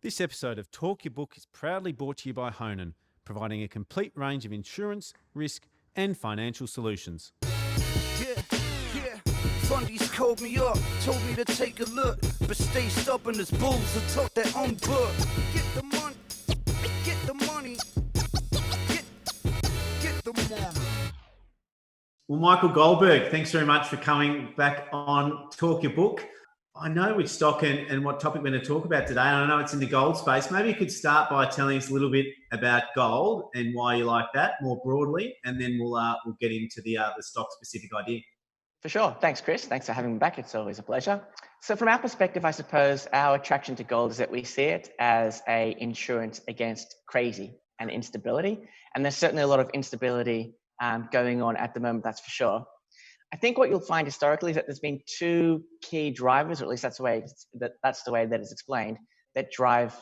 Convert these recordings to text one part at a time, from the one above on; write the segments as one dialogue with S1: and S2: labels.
S1: This episode of Talk Your Book is proudly brought to you by Honan, providing a complete range of insurance, risk, and financial solutions.
S2: Yeah. Fundies called me up, told me to take a look, but stay stubborn as bulls and talk their own book. Get the money, get the money, get the money.
S1: Well, Michael Goldberg, thanks very much for coming back on Talk Your Book. I know which stock and what topic we're going to talk about today, and I know it's in the gold space. Maybe you could start by telling us a little bit about gold and why you like that more broadly, and then we'll get into the stock-specific idea.
S3: For sure. Thanks, Chris. Thanks for having me back. It's always a pleasure. So from our perspective, I suppose our attraction to gold is that we see it as an insurance against crazy and instability. And there's certainly a lot of instability going on at the moment, that's for sure. I think what you'll find historically is that there's been two key drivers, or at least that's the way that it's explained, that drive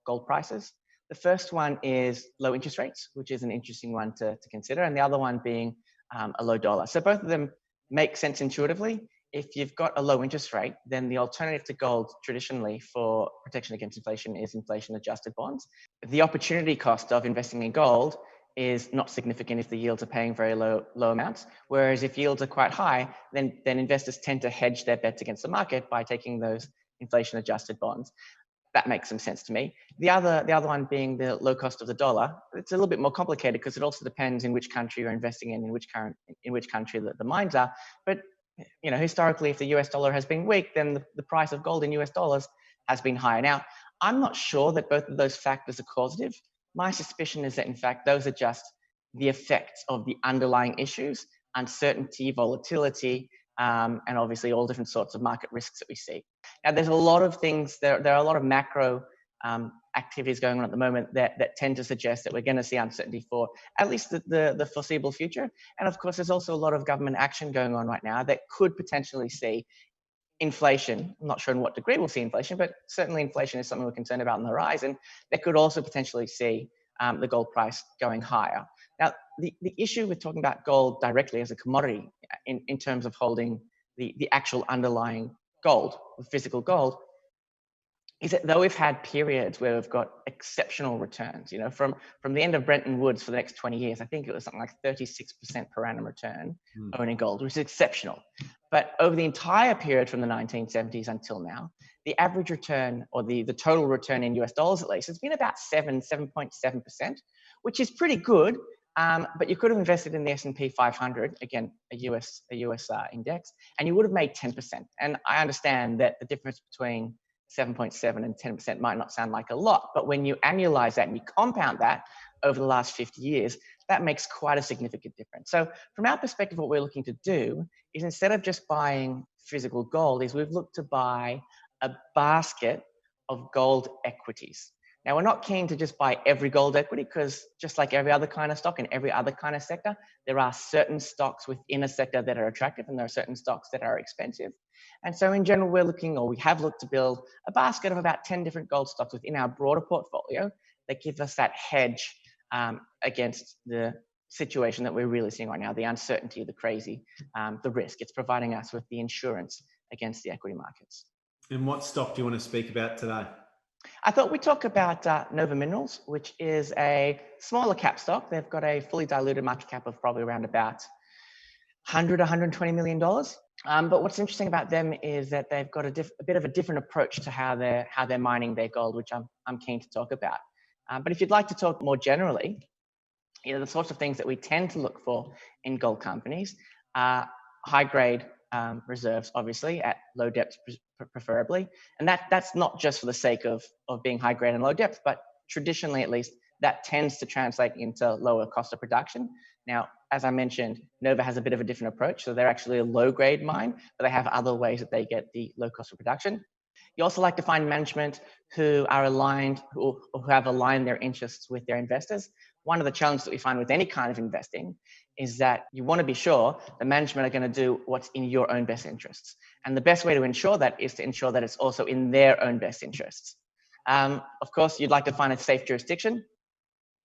S3: gold prices. The first one is low interest rates, which is an interesting one to consider, and the other one being a low dollar. So both of them make sense intuitively. If you've got a low interest rate, then the alternative to gold traditionally for protection against inflation is inflation-adjusted bonds. The opportunity cost of investing in gold is not significant if the yields are paying very low amounts. Whereas if yields are quite high, then investors tend to hedge their bets against the market by taking those inflation-adjusted bonds. That makes some sense to me. The other one being the low cost of the dollar. It's a little bit more complicated because it also depends in which country you're investing in which country the mines are. But historically, if the US dollar has been weak, then the price of gold in US dollars has been higher. Now, I'm not sure that both of those factors are causative. My suspicion is that, in fact, those are just the effects of the underlying issues, uncertainty, volatility, and obviously all different sorts of market risks that we see. Now, there's a lot of things, there are a lot of macro activities going on at the moment that tend to suggest that we're going to see uncertainty for at least the foreseeable future. And of course, there's also a lot of government action going on right now that could potentially see inflation. I'm not sure in what degree we'll see inflation, but certainly inflation is something we're concerned about on the horizon. That could also potentially see the gold price going higher. Now, the issue with talking about gold directly as a commodity in terms of holding the actual underlying gold, the physical gold, is that though we've had periods where we've got exceptional returns, from the end of Bretton Woods for the next 20 years, I think it was something like 36% per annum return owning gold, which is exceptional. But over the entire period from the 1970s until now, the average return, or the total return in US dollars at least, has been about 7.7%, which is pretty good. But you could have invested in the S&P 500, again, a US index, and you would have made 10%. And I understand that the difference between 7.7 and 10% might not sound like a lot, but when you annualize that and you compound that over the last 50 years, that makes quite a significant difference. So from our perspective, what we're looking to do is, instead of just buying physical gold, is we've looked to buy a basket of gold equities. Now, we're not keen to just buy every gold equity, because just like every other kind of stock in every other kind of sector, there are certain stocks within a sector that are attractive and there are certain stocks that are expensive. And so in general, we have looked to build a basket of about 10 different gold stocks within our broader portfolio that give us that hedge against the situation that we're really seeing right now, the uncertainty, the crazy, the risk. It's providing us with the insurance against the equity markets.
S1: And what stock do you want to speak about today?
S3: I thought we'd talk about Nova Minerals, which is a smaller cap stock. They've got a fully diluted market cap of probably around about $120 million. But what's interesting about them is that they've got a bit of a different approach to how they're mining their gold, which I'm keen to talk about. But if you'd like to talk more generally, the sorts of things that we tend to look for in gold companies are high-grade reserves, obviously, at low depths preferably. And that's not just for the sake of being high grade and low depth, but traditionally, at least, that tends to translate into lower cost of production. Now, as I mentioned, Nova has a bit of a different approach. So they're actually a low grade mine, but they have other ways that they get the low cost of production. You also like to find management who are aligned, who have aligned their interests with their investors. One of the challenges that we find with any kind of investing is that you want to be sure the management are going to do what's in your own best interests. And the best way to ensure that is to ensure that it's also in their own best interests. Of course, you'd like to find a safe jurisdiction.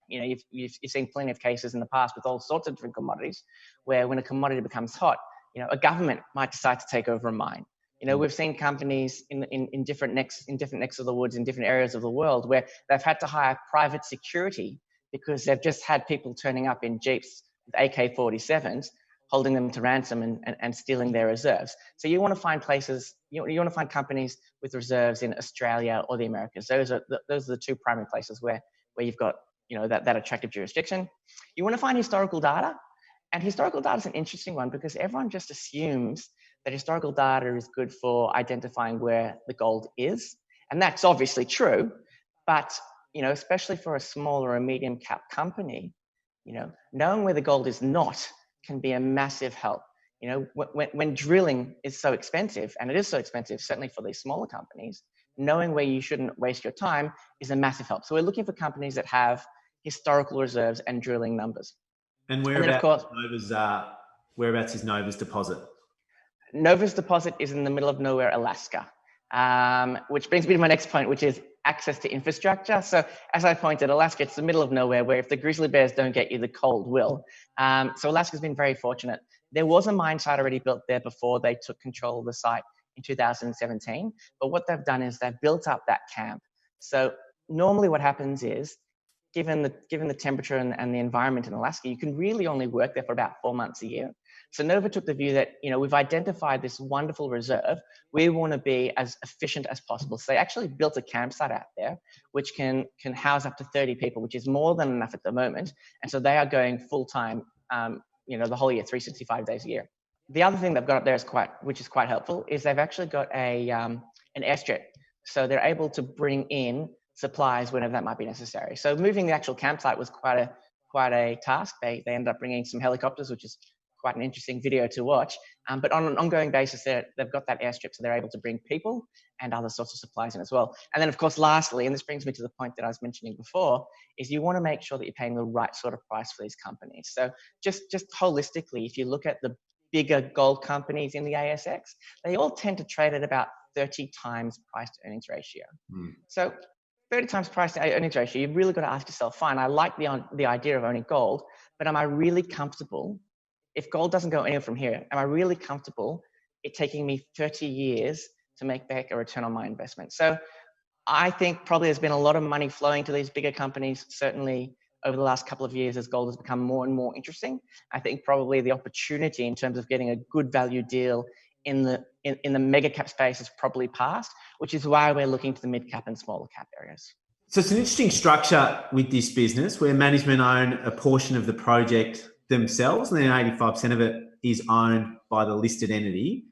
S3: You've seen plenty of cases in the past with all sorts of different commodities where when a commodity becomes hot, a government might decide to take over a mine. We've seen companies in different necks of the woods in different areas of the world where they've had to hire private security because they've just had people turning up in Jeeps with AK-47s, holding them to ransom and stealing their reserves. So you want to find places, you want to find companies with reserves in Australia or the Americas. Those are the two primary places where you've got that attractive jurisdiction. You want to find historical data. And historical data is an interesting one because everyone just assumes that historical data is good for identifying where the gold is. And that's obviously true, but especially for a small or a medium cap company, knowing where the gold is not can be a massive help. When drilling is so expensive, and it is so expensive, certainly for these smaller companies, knowing where you shouldn't waste your time is a massive help. So we're looking for companies that have historical reserves and drilling numbers.
S1: And whereabouts is Nova's deposit?
S3: Nova's deposit is in the middle of nowhere, Alaska, which brings me to my next point, which is access to infrastructure. So as I pointed, Alaska, it's the middle of nowhere where if the grizzly bears don't get you, the cold will. So Alaska's been very fortunate. There was a mine site already built there before they took control of the site in 2017. But what they've done is they've built up that camp. So normally what happens is, given the temperature and the environment in Alaska, you can really only work there for about 4 months a year. So Nova took the view that, we've identified this wonderful reserve. We want to be as efficient as possible. So they actually built a campsite out there, which can house up to 30 people, which is more than enough at the moment. And so they are going full time, the whole year, 365 days a year. The other thing they've got up there which is quite helpful, is they've actually got an airstrip. So they're able to bring in supplies whenever that might be necessary. So moving the actual campsite was quite a task. They ended up bringing some helicopters, which is quite an interesting video to watch. But on an ongoing basis, they've got that airstrip, so they're able to bring people and other sorts of supplies in as well. And then, of course, lastly, and this brings me to the point that I was mentioning before, is you want to make sure that you're paying the right sort of price for these companies. So just holistically, if you look at the bigger gold companies in the ASX, they all tend to trade at about 30 times price to earnings ratio. So 30 times price to earnings ratio, you've really got to ask yourself, fine, I like the idea of owning gold, but am I really comfortable? If gold doesn't go anywhere from here, am I really comfortable it taking me 30 years to make back a return on my investment? So I think probably there's been a lot of money flowing to these bigger companies, certainly over the last couple of years as gold has become more and more interesting. I think probably the opportunity in terms of getting a good value deal in the mega cap space is probably past, which is why we're looking to the mid cap and smaller cap areas.
S1: So it's an interesting structure with this business where management own a portion of the project themselves, and then 85% of it is owned by the listed entity.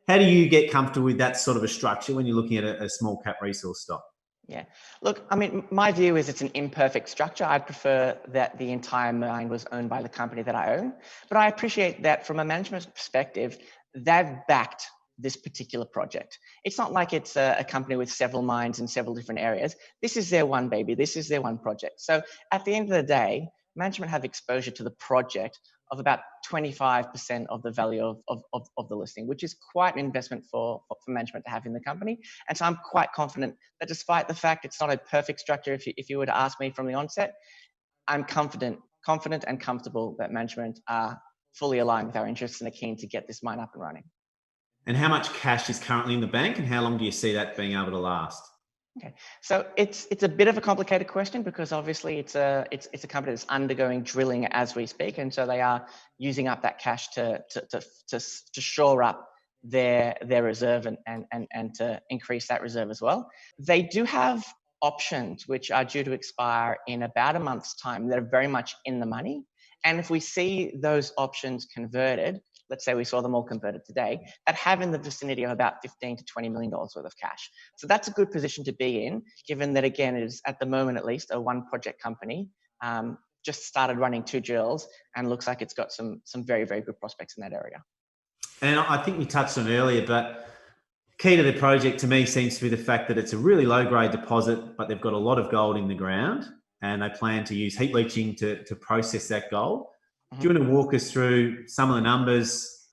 S1: How do you get comfortable with that sort of a structure when you're looking at a small cap resource stock?
S3: Yeah, look, I mean, my view is it's an imperfect structure. I'd prefer that the entire mine was owned by the company that I own, but I appreciate that from a management perspective, they've backed this particular project. It's not like it's a company with several mines in several different areas. This is their one baby. This is their one project. So at the end of the day, management have exposure to the project of about 25% of the value of the listing, which is quite an investment for management to have in the company. And so I'm quite confident that despite the fact it's not a perfect structure, if you were to ask me from the onset, I'm confident and comfortable that management are fully aligned with our interests and are keen to get this mine up and running. And
S1: how much cash is currently in the bank, and how long do you see that being able to last?
S3: Okay, so it's a bit of a complicated question because obviously it's a company that's undergoing drilling as we speak, and so they are using up that cash to shore up their reserve and to increase that reserve as well. They do have options which are due to expire in about a month's time that are very much in the money, and if we see those options converted, let's say we saw them all converted today, that have in the vicinity of about $15 to $20 million worth of cash. So that's a good position to be in, given that, again, it is at the moment at least a one project company, just started running 2 drills and looks like it's got some very, very good prospects in that area.
S1: And I think you touched on earlier, but key to the project to me seems to be the fact that it's a really low grade deposit, but they've got a lot of gold in the ground and they plan to use heap leaching to process that gold. Do you want to walk us through some of the numbers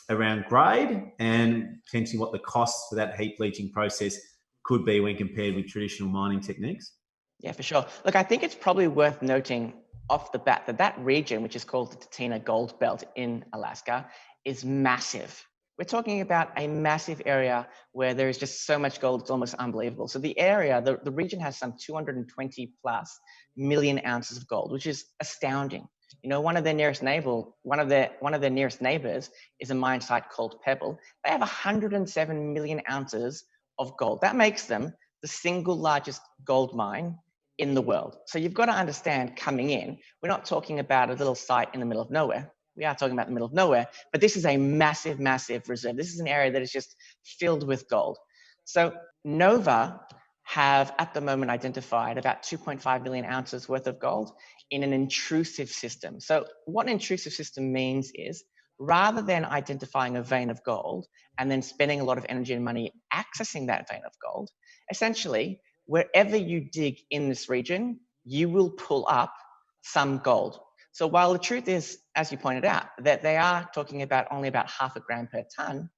S1: around grade and potentially what the costs for that heap leaching process could be when compared with traditional mining techniques?
S3: Yeah, for sure. Look, I think it's probably worth noting off the bat that region, which is called the Tatina Gold Belt in Alaska, is massive. We're talking about a massive area where there is just so much gold, it's almost unbelievable. So the area, the region has some 220 plus million ounces of gold, which is astounding. You know, one of their nearest neighbors is a mine site called Pebble. They have 107 million ounces of gold. That makes them the single largest gold mine in the world. So you've got to understand, coming in, we're not talking about a little site in the middle of nowhere. We are talking about the middle of nowhere, but this is a massive, massive reserve. This is an area that is just filled with gold. So Nova have at the moment identified about 2.5 million ounces worth of gold in an intrusive system. So what an intrusive system means is, rather than identifying a vein of gold and then spending a lot of energy and money accessing that vein of gold, essentially, wherever you dig in this region, you will pull up some gold. So while the truth is, as you pointed out, that they are talking about only about 0.5 gram per ton,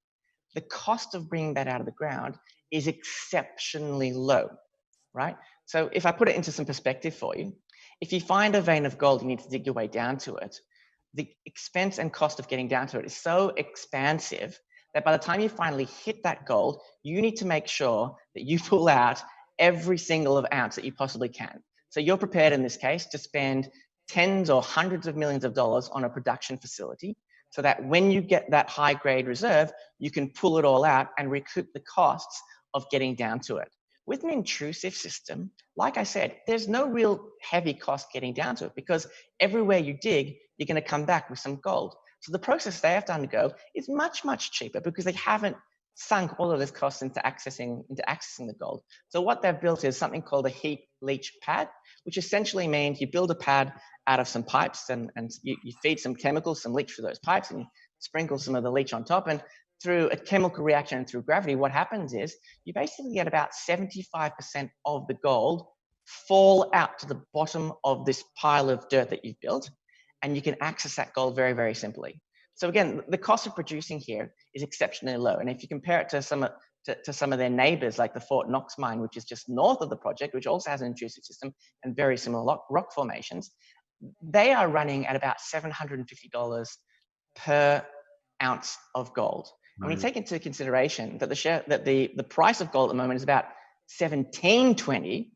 S3: the cost of bringing that out of the ground is exceptionally low, right? So if I put it into some perspective for you, if you find a vein of gold, you need to dig your way down to it. The expense and cost of getting down to it is so expansive that by the time you finally hit that gold, you need to make sure that you pull out every single ounce that you possibly can. So you're prepared in this case to spend tens or hundreds of millions of dollars on a production facility so that when you get that high grade reserve, you can pull it all out and recoup the costs of getting down to it. With an intrusive system, like I said, there's no real heavy cost getting down to it because everywhere you dig, you're going to come back with some gold. So the process they have to undergo is much, much cheaper because they haven't sunk all of this cost into accessing the gold. So what they've built is something called a heap leach pad, which essentially means you build a pad out of some pipes and you feed some chemicals, some leach through those pipes, and you sprinkle some of the leach on top. And through a chemical reaction and through gravity, what happens is you basically get about 75% of the gold fall out to the bottom of this pile of dirt that you've built, and you can access that gold very, very simply. So again, the cost of producing here is exceptionally low. And if you compare it to some of their neighbors, like the Fort Knox mine, which is just north of the project, which also has an intrusive system and very similar rock formations, they are running at about $750 per ounce of gold. And when you take into consideration that the price of gold at the moment is about $17.20,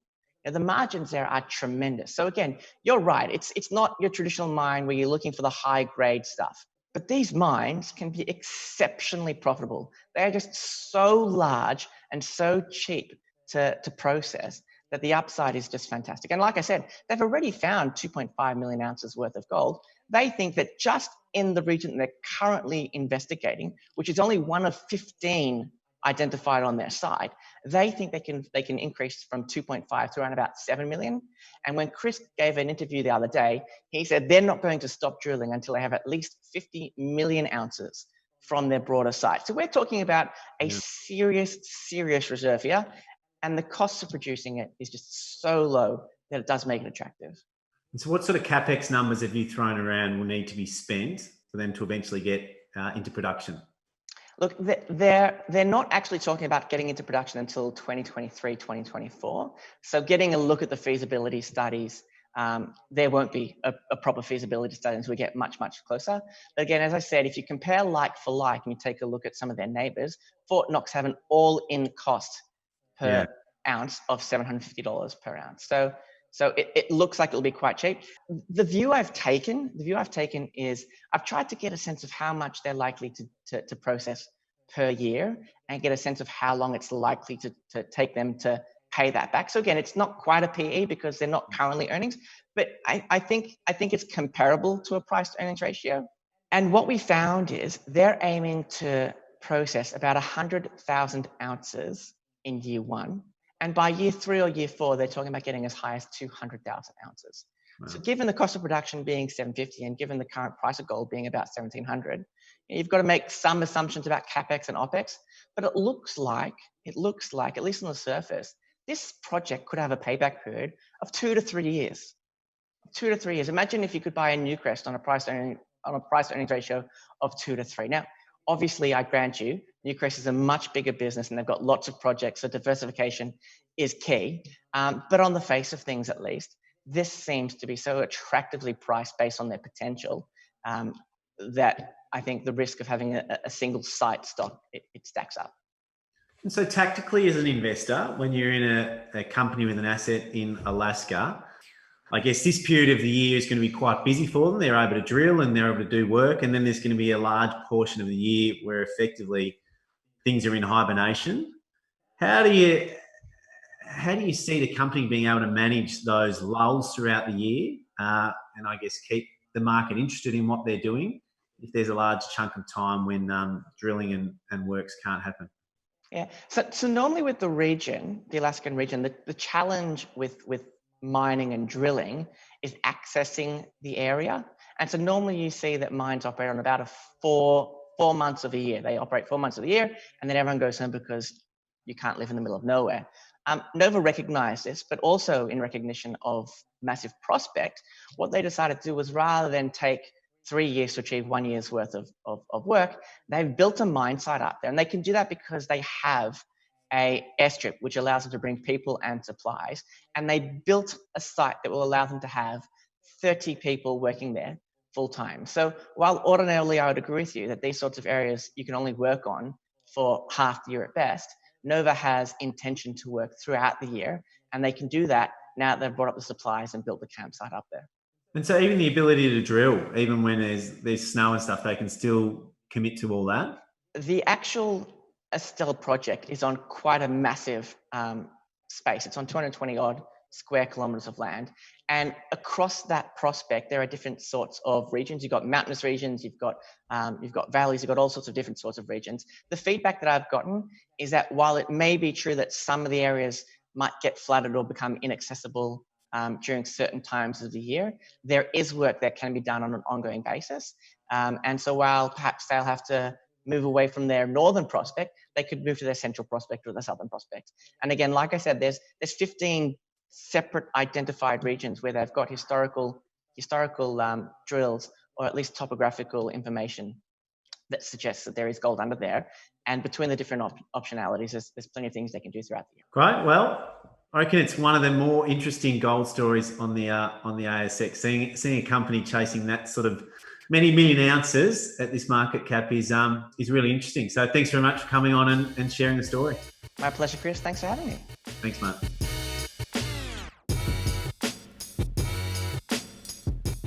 S3: the margins there are tremendous. So again, you're right. It's not your traditional mine where you're looking for the high grade stuff. But these mines can be exceptionally profitable. They are just so large and so cheap to process that the upside is just fantastic. And like I said, they've already found 2.5 million ounces worth of gold. They think that just in the region they're currently investigating, which is only one of 15 identified on their side, they think they can increase from 2.5 to around about 7 million. And when Chris gave an interview the other day, he said they're not going to stop drilling until they have at least 50 million ounces from their broader site. So we're talking about a serious reserve here, and the cost of producing it is just so low that it does make it attractive.
S1: And so what sort of CapEx numbers have you thrown around will need to be spent for them to eventually get into production?
S3: Look, they're not actually talking about getting into production until 2023, 2024. So getting a look at the feasibility studies, there won't be a proper feasibility study until we get much, much closer. But again, as I said, if you compare like for like and you take a look at some of their neighbors, Fort Knox have an all-in cost per ounce of $750 per ounce. So it looks like it'll be quite cheap. The view I've taken is I've tried to get a sense of how much they're likely to process per year and get a sense of how long it's likely to take them to pay that back. So again, it's not quite a PE because they're not currently earnings, but I think it's comparable to a price to earnings ratio. And what we found is they're aiming to process about 100,000 ounces in year one. And by year 3 or year 4, they're talking about getting as high as 200,000 ounces. Wow. So given the cost of production being $750 and given the current price of gold being about $1,700, you've got to make some assumptions about CapEx and OpEx. But it looks like, at least on the surface, this project could have a payback period of 2 to 3 years. 2 to 3 years. Imagine if you could buy a Newcrest on a price earnings ratio of 2 to 3. Now, obviously, I grant you, Newcrest is a much bigger business and they've got lots of projects, so diversification is key. But on the face of things, at least, this seems to be so attractively priced based on their potential that I think the risk of having a single site stock, it stacks up.
S1: And so tactically as an investor, when you're in a company with an asset in Alaska, I guess this period of the year is going to be quite busy for them. They're able to drill and they're able to do work. And then there's going to be a large portion of the year where effectively things are in hibernation. How do you see the company being able to manage those lulls throughout the year and I guess keep the market interested in what they're doing if there's a large chunk of time when drilling and works can't happen?
S3: Yeah. So normally with the region, the Alaskan region, the challenge with mining and drilling is accessing the area. And so normally you see that mines operate on about a four months of a year. They operate 4 months of the year, and then everyone goes home because you can't live in the middle of nowhere. Nova recognized this, but also in recognition of massive prospect, what they decided to do was rather than take 3 years to achieve 1 year's worth of work, they've built a mine site up there. And they can do that because they have a airstrip, which allows them to bring people and supplies. And they built a site that will allow them to have 30 people working there full time. So while ordinarily I would agree with you that these sorts of areas you can only work on for half the year at best, Nova has intention to work throughout the year, and they can do that now that they've brought up the supplies and built the campsite up there.
S1: And so even the ability to drill, even when there's snow and stuff, they can still commit to all that?
S3: The actual Estelle project is on quite a massive space. It's on 220 odd square kilometers of land. And across that prospect, there are different sorts of regions. You've got mountainous regions, you've got valleys, you've got all sorts of different sorts of regions. The feedback that I've gotten is that while it may be true that some of the areas might get flooded or become inaccessible during certain times of the year, there is work that can be done on an ongoing basis. And so while perhaps they'll have to move away from their northern prospect, they could move to their central prospect or their southern prospect. And again, like I said, there's 15 separate identified regions where they've got historical drills, or at least topographical information that suggests that there is gold under there. And between the different optionalities, there's plenty of things they can do throughout the year.
S1: Great. Well, I reckon it's one of the more interesting gold stories on the ASX. Seeing a company chasing that sort of many million ounces at this market cap is really interesting. So thanks very much for coming on and sharing the story.
S3: My pleasure, Chris. Thanks for having me.
S1: Thanks, mate.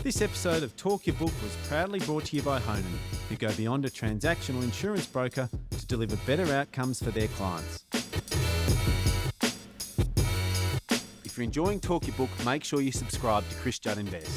S4: This episode of Talk Your Book was proudly brought to you by Honan, who go beyond a transactional insurance broker to deliver better outcomes for their clients. If you're enjoying Talk Your Book, make sure you subscribe to Chris Judd Invest.